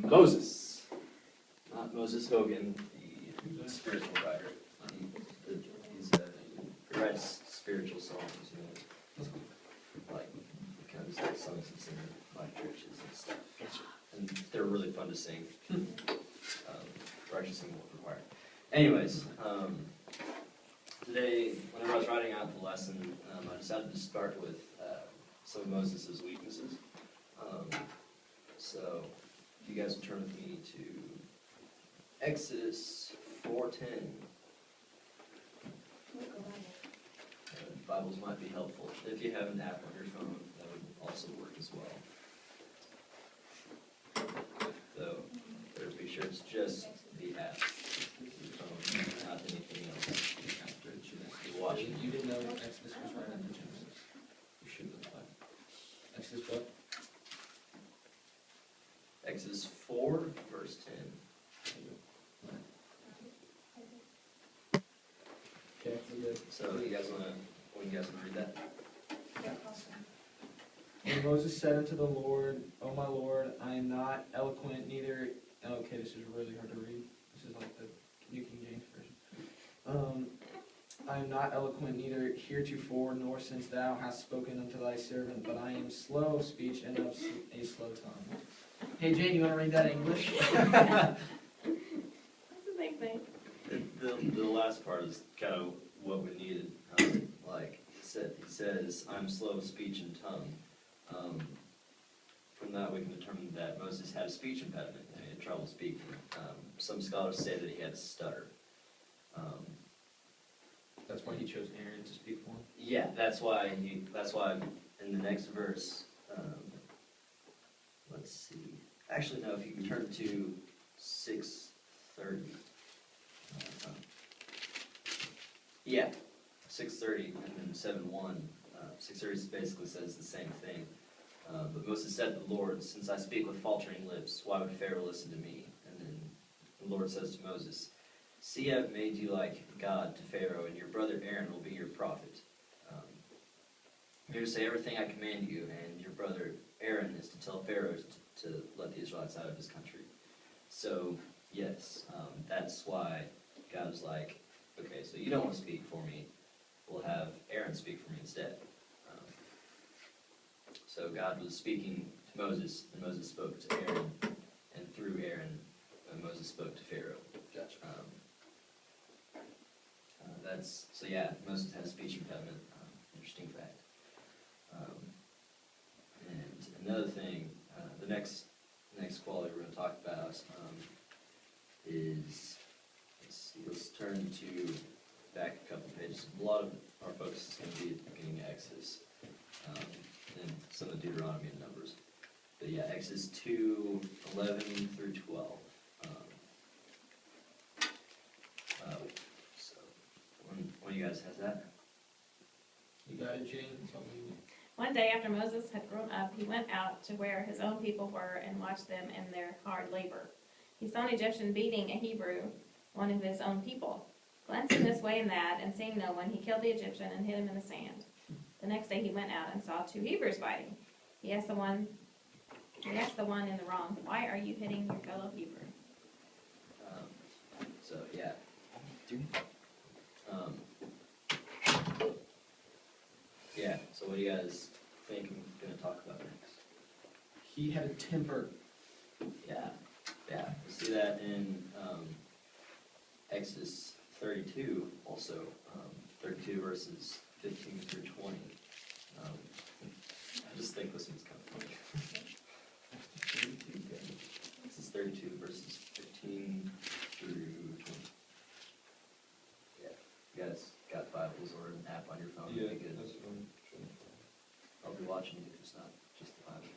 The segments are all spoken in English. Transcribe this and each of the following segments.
Moses. Not Moses Hogan, the spiritual writer. He writes spiritual songs, like kind of like songs that's in like churches and stuff. And they're really fun to sing. We're actually singing what required. Anyways, today, whenever I was writing out the lesson, I decided to start with some of Moses' weaknesses. So, if you guys would turn with me to Exodus 4:10. Bibles might be helpful. If you have an app on your phone, that would also work as well. So, better be sure it's just the app, your phone, not anything else. You're watching. You didn't know Exodus was right after Genesis. You should have done. Exodus what? Exodus 4, verse 10. Okay, we're good. So, you guys want to read that? And Moses said unto the Lord, O my Lord, I am not eloquent, neither... Okay, this is really hard to read. This is like the New King James Version. I am not eloquent, neither heretofore, nor since thou hast spoken unto thy servant, but I am slow of speech and of a slow tongue. Hey, Jane, you want to read that in English? That's the same thing. The last part is kind of what we needed. Like he says, I'm slow of speech and tongue. From that, we can determine that Moses had a speech impediment and he had trouble speaking. Some scholars say that he had a stutter. That's why he chose Aaron to speak for him? Yeah, that's why in the next verse, let's see. Actually, no, if you can turn to 6:30. Yeah, 6:30 and then 7:1. 6:30 basically says the same thing. But Moses said to the Lord, since I speak with faltering lips, why would Pharaoh listen to me? And then the Lord says to Moses, see, I've made you like God to Pharaoh, and your brother Aaron will be your prophet. You're to say everything I command you, and your brother Aaron is to tell Pharaoh to let the Israelites out of his country. So, yes, that's why God was like, okay, so you don't want to speak for me. We'll have Aaron speak for me instead. So God was speaking to Moses, and Moses spoke to Aaron, and through Aaron, Moses spoke to Pharaoh. Gotcha. So yeah, Moses had a speech impediment. Interesting fact. And another thing, the next quality we're going to talk about is, let's turn to back a couple pages. A lot of our focus is going to be at the beginning of Exodus, and some of Deuteronomy and Numbers. But yeah, Exodus 2:11 through 12. So, one of you guys has that? You got it, Jane? One day after Moses had grown up, he went out to where his own people were and watched them in their hard labor. He saw an Egyptian beating a Hebrew, one of his own people. Glancing this way and that, and seeing no one, he killed the Egyptian and hid him in the sand. The next day he went out and saw two Hebrews fighting. He asked the one in the wrong, why are you hitting your fellow Hebrew? So yeah. Yeah, so what do you guys think I'm going to talk about next? He had a temper. Yeah, we see that in Exodus 32 also, 32 verses 15 through 20. I just think this one's kind of funny. This is 32 verses 15 through 20. Yeah, you guys got Bibles or an app on your phone? Yeah, that'd be good. that's one. I'll be watching you if it's not just the Bible.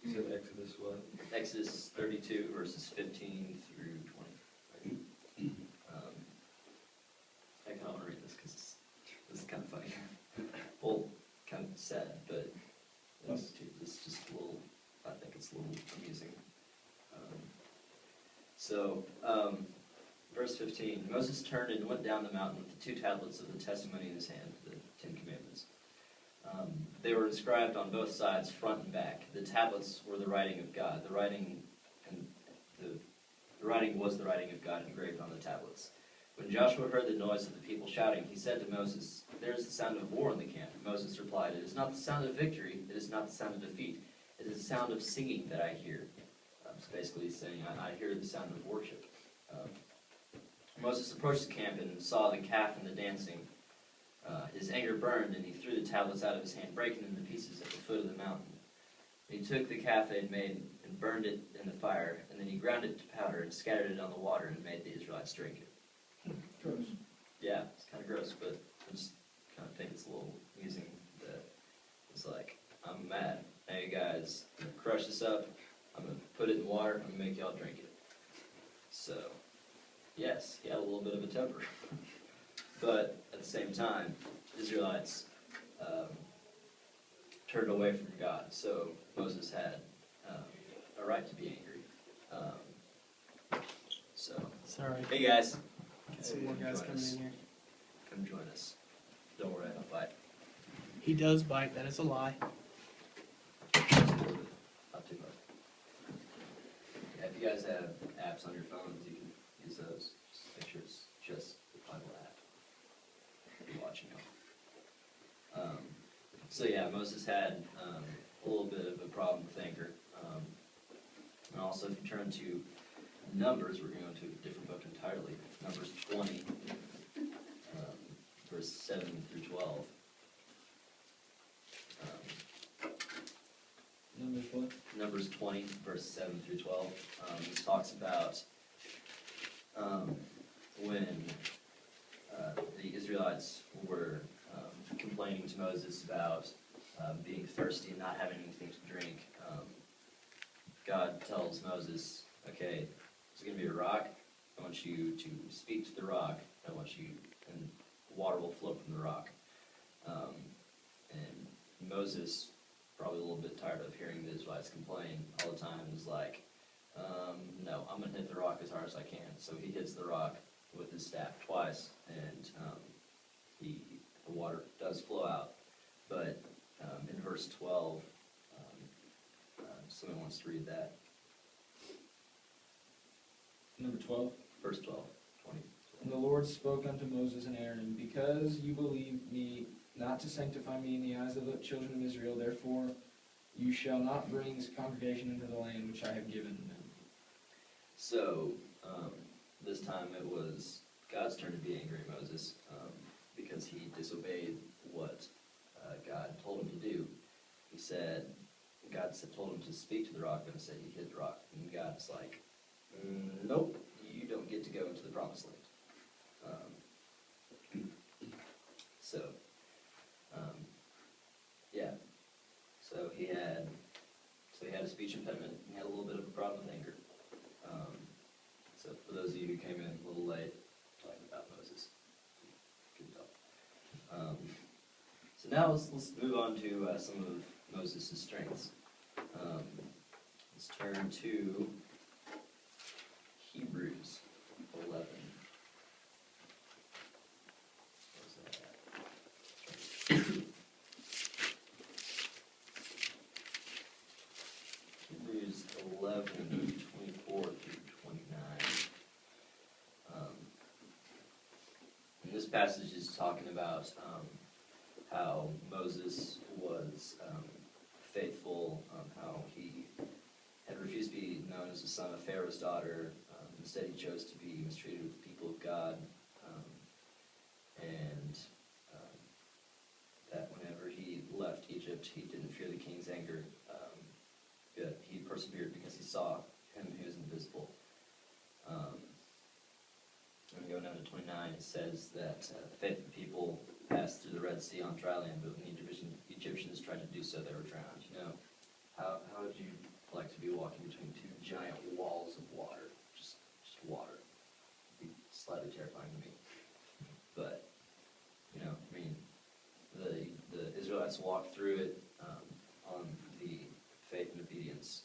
You said Exodus what? Exodus 32 verses 15 through 20. I kind of want to read this because this is kind of funny. Well, kind of sad, but it's just a little, I think it's a little amusing. Verse 15, Moses turned and went down the mountain with the two tablets of the testimony in his hand, the Ten Commandments. They were inscribed on both sides, front and back. The tablets were the writing of God. The writing was the writing of God engraved on the tablets. When Joshua heard the noise of the people shouting, he said to Moses, "There is the sound of war in the camp." Moses replied, "It is not the sound of victory. It is not the sound of defeat. It is the sound of singing that I hear." So basically he's saying, I hear the sound of worship. Moses approached the camp and saw the calf and the dancing. His anger burned, and he threw the tablets out of his hand, breaking them to pieces at the foot of the mountain. He took the calf they had made and burned it in the fire, and then he ground it to powder and scattered it on the water and made the Israelites drink it. Gross. Yeah, it's kind of gross, but I just kind of think it's a little amusing that it's like, I'm mad. Hey guys, I'm going to crush this up. I'm going to put it in water. I'm going to make y'all drink it. So, yes, he had a little bit of a temper. But at the same time, Israelites turned away from God. So Moses had a right to be angry. Sorry. Hey guys, Get some more guys coming in here. come join us. Don't worry, I'll bite. He does bite. That is a lie. Just a little bit, not too much. Yeah, if you guys have apps on your phones, you can use those. Just make sure it's just the Bible app. If you're watching them. So yeah, Moses had a little bit of a problem with anger. And also, if you turn to Numbers, we're going to a different book entirely. Numbers 20, verse 7 through 12. Numbers what? Numbers 20, verse 7 through 12. This talks about when the Israelites were complaining to Moses about being thirsty and not having anything to drink. God tells Moses, okay, there's going to be a rock. I want you to speak to the rock. I want you, and water will flow from the rock. And Moses, probably a little bit tired of hearing the Israelites complain all the time, was like, no, I'm going to hit the rock as hard as I can. So he hits the rock with his staff twice, and the water does flow out. But in verse 12, someone wants to read that. Number 12. Verse 12, 20. And the Lord spoke unto Moses and Aaron, because you believed me not to sanctify me in the eyes of the children of Israel, therefore you shall not bring this congregation into the land which I have given them. So, this time it was God's turn to be angry at Moses, because he disobeyed what God told him to do. He said, told him to speak to the rock, and said he hit the rock. And God's like, nope, you don't get to go into the promised land. Yeah. So he had a speech impediment. He had a little bit of a problem with anger. So for those of you who came in a little late, talking about Moses, good talk. So now let's move on to some of Moses' strengths. Let's turn to Hebrews 11. Hebrews 11, 24 through 29. And this passage is talking about how Moses was faithful, how he had refused to be known as the son of Pharaoh's daughter. Instead, he chose to be mistreated with the people of God. And that whenever he left Egypt, he didn't fear the king's anger. He persevered because he saw him who is invisible. When we go down to 29, it says that the faithful people passed through the Red Sea on dry land, but when the Egyptians tried to do so, they were drowned. You know, how would you like to be walking between two giant walls of water? Just water. It'd be slightly terrifying to me. But, you know, I mean, the Israelites walked through it on the faith and obedience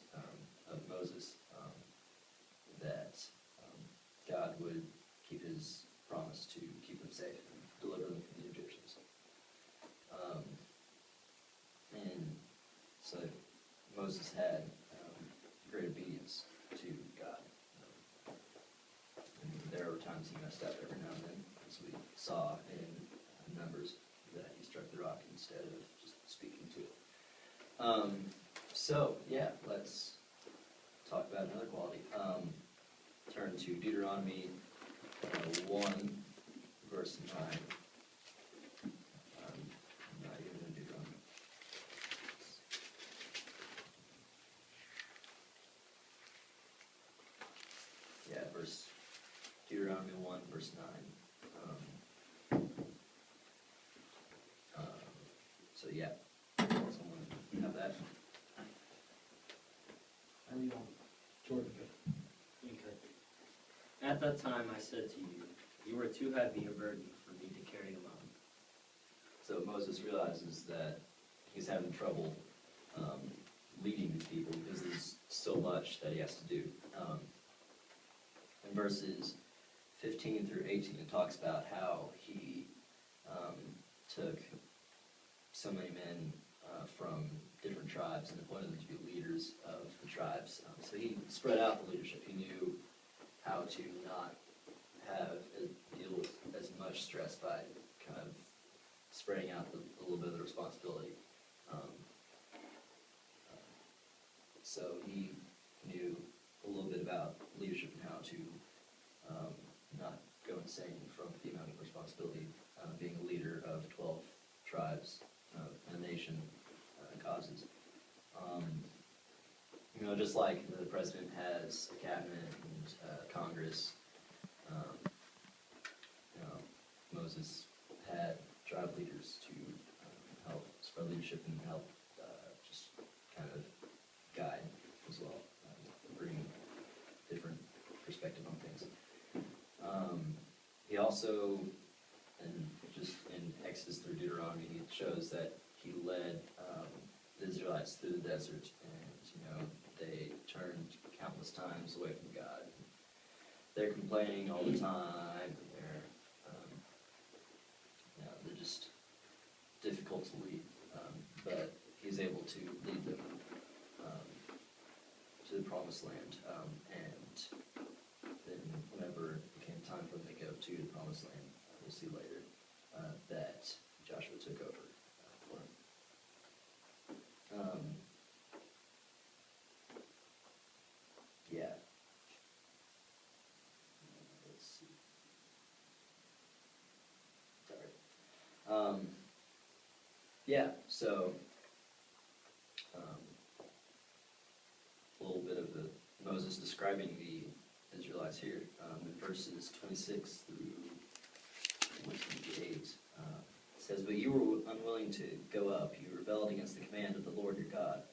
of Moses, that God would keep his promise to keep them safe and deliver them from the Egyptians. Moses had great obedience to God. And there were times he messed up every now and then, as we saw in Numbers, that he struck the rock instead of just speaking to it. So, yeah, let's talk about another quality. Turn to Deuteronomy 1, verse 9. Not even in Deuteronomy. Yeah, Deuteronomy 1, verse 9. So yeah, someone have that? I read on. Jordan. Okay. At that time I said to you, you are too heavy a burden for me to carry alone. So Moses realizes that he's having trouble leading these people because there's so much that he has to do. In verses 15 through 18, it talks about how he took so many men from different tribes and appointed them to be leaders of the tribes. So he spread out the leadership. He knew how to not deal with as much stress by kind of spreading out a little bit of the responsibility. So he knew a little bit about leadership and how to not go insane from the amount of responsibility being a leader of 12 tribes and a nation causes. Just like the president has a cabinet and Congress, Moses had tribe leaders to help spread leadership and help just kind of guide as well, bring different perspective on things. He also, just in Exodus through Deuteronomy, he shows that he led the Israelites through the desert, and they turned countless times away from God. They're complaining all the time. They're just difficult to lead, but he's able to lead them to the promised land, and then whenever it became time for them to go to the promised land, we'll see later that Joshua took over for him. Yeah. Let's see. Sorry. Yeah, so a little bit of Moses describing the Israelites here in verses 26 through 28. It says, "But you were unwilling to go up. You rebelled against the command of the Lord your God.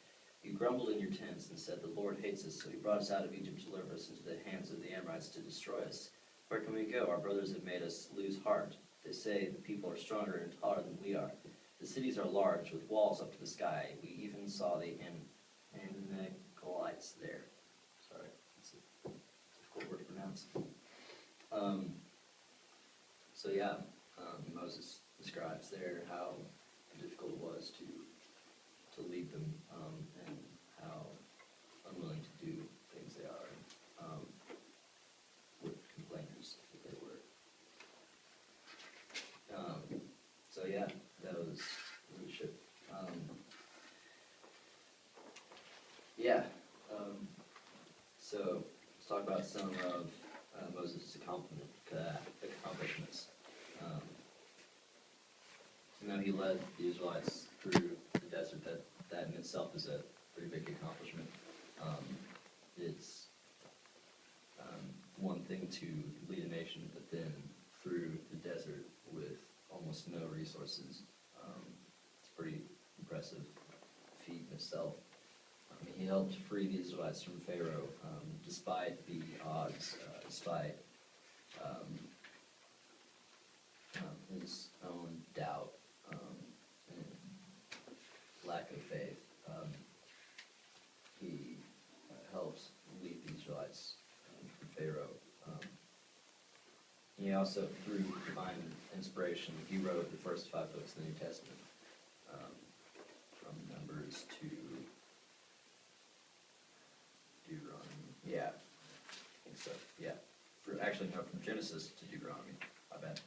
You grumbled in your tents and said, 'The Lord hates us, so he brought us out of Egypt to deliver us into the hands of the Amorites to destroy us. Where can we go? Our brothers have made us lose heart. They say the people are stronger and taller than we are. The cities are large, with walls up to the sky. We even saw the Amalekites there.'" Sorry, it's a difficult word to pronounce. So yeah, Moses describes there how difficult it was to lead them, and how unwilling to do things they are, with complainers that they were. So yeah, that was leadership. So let's talk about some of Moses' accomplishments. He led the Israelites through the desert. That in itself is a pretty big accomplishment. It's one thing to lead a nation, but then through the desert with almost no resources. It's a pretty impressive feat in itself. He helped free the Israelites from Pharaoh, despite the odds, despite his own doubt and lack of faith. He helped lead the Israelites from Pharaoh. He also, through divine inspiration, he wrote the first 5 books of the New Testament, from Numbers to actually no, from Genesis to Deuteronomy, I bet.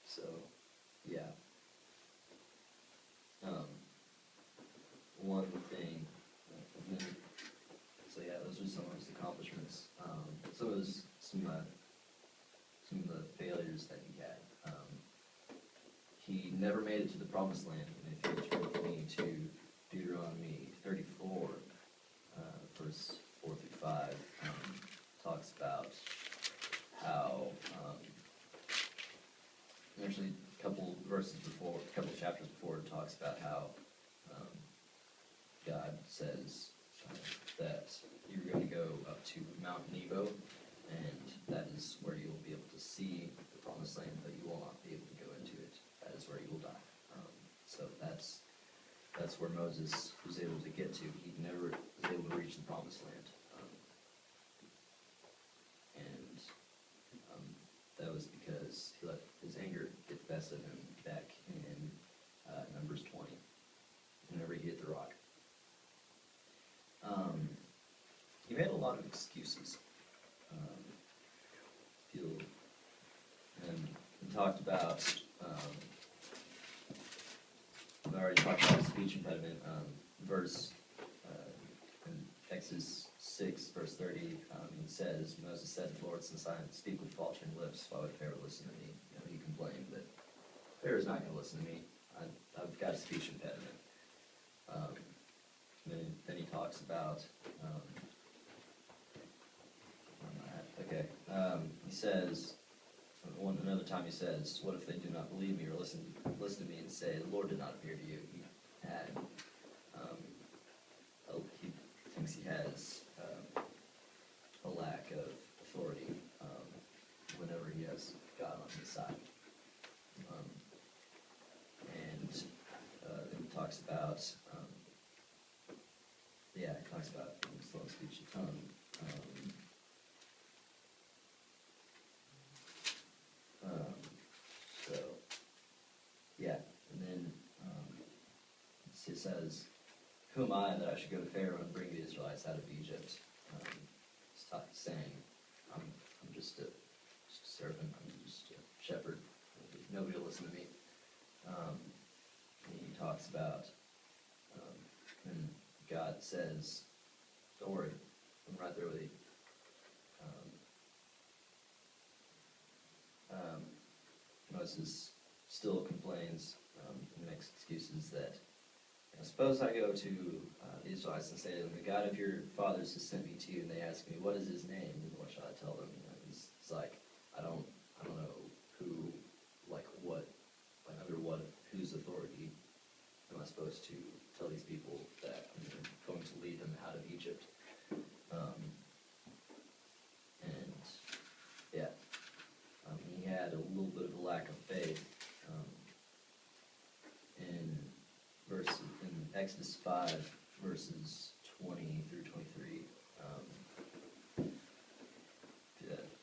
So, yeah. One thing, and then, so yeah, those are some of his accomplishments. Some of the failures that he had. He never made it to the promised land. And if you turn with me to Deuteronomy 34, verse 4 through 5, talks about how, actually a couple verses before, a couple chapters before, it talks about how God says that you're going to go up to Mount Nebo, and that is where you'll be able to see the promised land, but you will not be able to go into it. That is where you will die. So that's where Moses was able to get to. He never was able to reach the promised land. And that was because he let his anger get the best of him back in Numbers 20, whenever he hit the rock. He made a lot of excuses. And he talked about, I already talked about speech impediment. Verse in Exodus 6, verse 30, it says, Moses said to the Lord, since I speak with faltering lips, why would Pharaoh listen to me? You know, he complained that Pharaoh's not going to listen to me. I've got a speech impediment. Then he talks about, he says, another time he says, what if they do not believe me or listen to me and say, the Lord did not appear to you? He had, he thinks he has a lack of authority whenever he has God on his side. And then he talks about, he talks about being slow of speech and tongue. So, yeah, and then it says, who am I that I should go to Pharaoh and bring the Israelites out of Egypt? Saying, I'm just a servant, I'm just a shepherd, nobody will listen to me. And he talks about, and God says, don't worry, I'm right there with you. Moses still complains and makes excuses that, suppose I go to the Israelites and say to them, the God of your fathers has sent me to you, and they ask me, what is his name? And what shall I tell them? It's like, I don't know who, like what, like under what, whose authority am I supposed to tell these people that I'm going to lead them out of Egypt? He had a little bit of a lack of faith in Exodus 5, verses 20 through 23.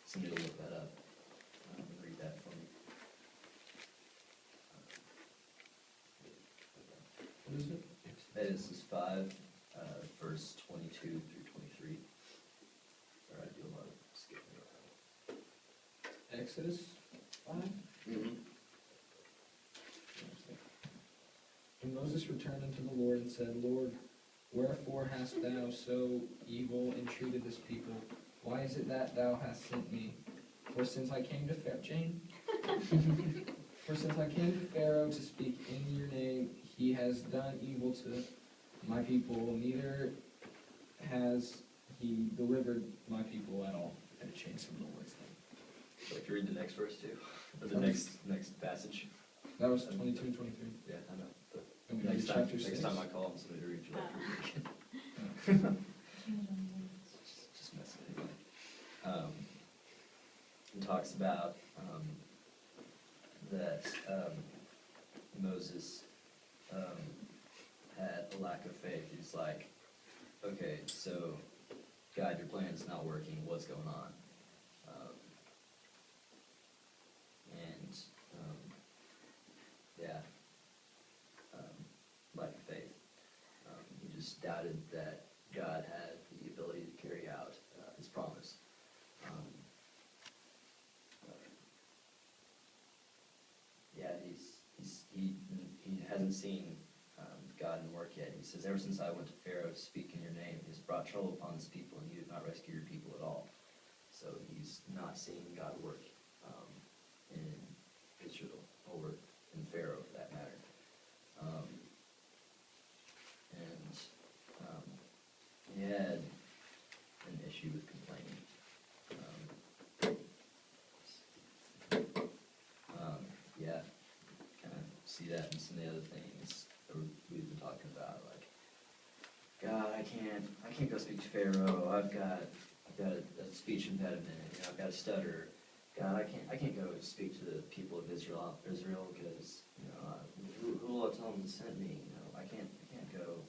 Somebody will look that up and read that for me. What is it? Exodus 5, verse 22 through 23. Sorry, I do a lot of skipping around. Exodus 5? Mm-hmm. And Moses returned unto the Lord and said, Lord, wherefore hast thou so evil entreated this people? Why is it that thou hast sent me? For since I came to For since I came to Pharaoh to speak in your name, he has done evil to my people, neither has he delivered my people at all. I had to change some of the words there. Would you like to read the next verse too? Or the next passage? That was 22 and 23. Yeah, I know. But And we read chapter 6. next time I call him somebody to read, you like to read again. Just messing with you. He talks about that Moses had a lack of faith. He's like, okay, so God, your plan's not working. What's going on? Lack of faith. He just doubted that God had the ability to carry out God and work yet. He says, ever since I went to Pharaoh to speak in your name, he has brought trouble upon this people, and you have not rescued your people at all. So he's not seeing God work in Israel, or in Pharaoh for that matter. He had an issue with complaining. Yeah, kind of see that in some of the other things that we've been talking about, like, God, I can't go speak to Pharaoh. I've got a speech impediment. You know, I've got a stutter. God, I can't go speak to the people of Israel because, you know, who will I tell them to send me? You know, I can't go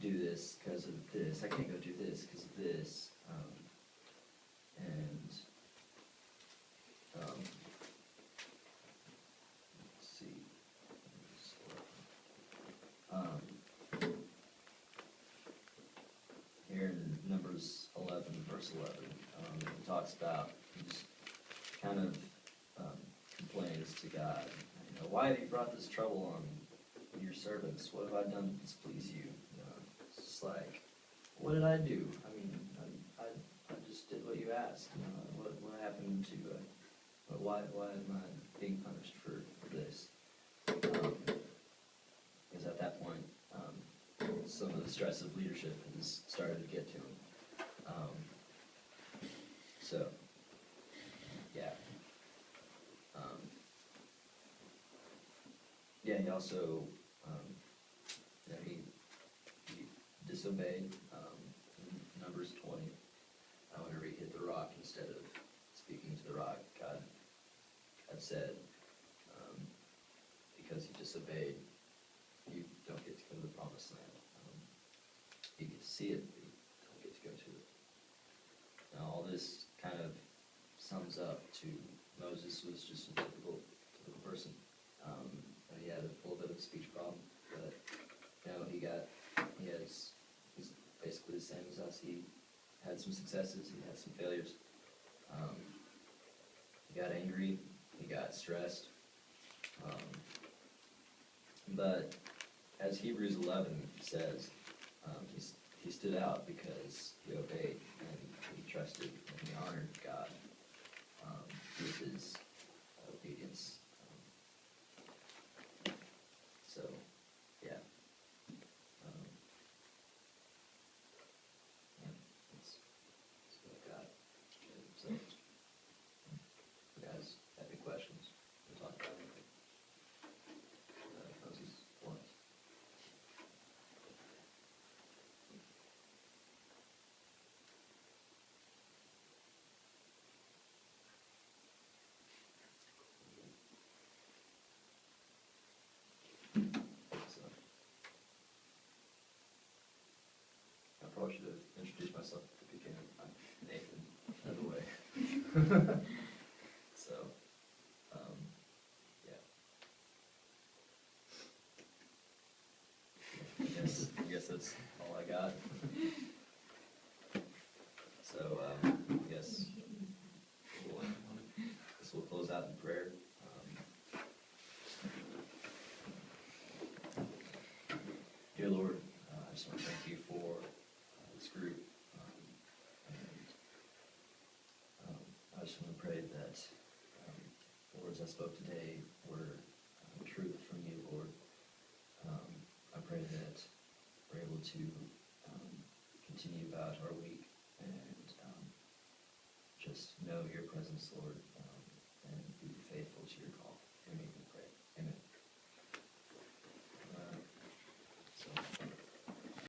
do this because of this. I can't go do this because of this. Let's see. Here in Numbers 11, verse 11, it talks about, he just kind of complains to God, you know, why have you brought this trouble on your servants? What have I done to displease you? You know, it's just like, what did I do? I mean, I just did what you asked. You know, what happened to, why am I being punished for this? Because at that point, some of the stress of leadership has started to get to him. So, yeah. Yeah, he also, you know, he disobeyed, in Numbers 20. Whenever he hit the rock, instead of speaking to the rock, God had said, because he disobeyed, you don't get to go to the promised land. You get to see it, but you don't get to go to it. Now, all this kind of sums up to Moses was just a typical person. He had a little bit of a speech problem, but you know, he's basically the same as us. He had some successes, he had some failures. He got angry, he got stressed. But as Hebrews 11 says, he stood out because he obeyed and he trusted and he honored God with his obedience. So, yeah. That's what I got. So, you guys have any questions? We'll talk about it. Moses once. So, I probably should have introduced myself at the beginning. I'm Nathan, by the way. So, yeah. I guess that's all I got. So, I guess we'll close out in prayer. Dear Lord, I just want to thank you for this group. I just want to pray that the words I spoke today were truth from you, Lord. I pray that we're able to continue about our week and just know your presence, Lord.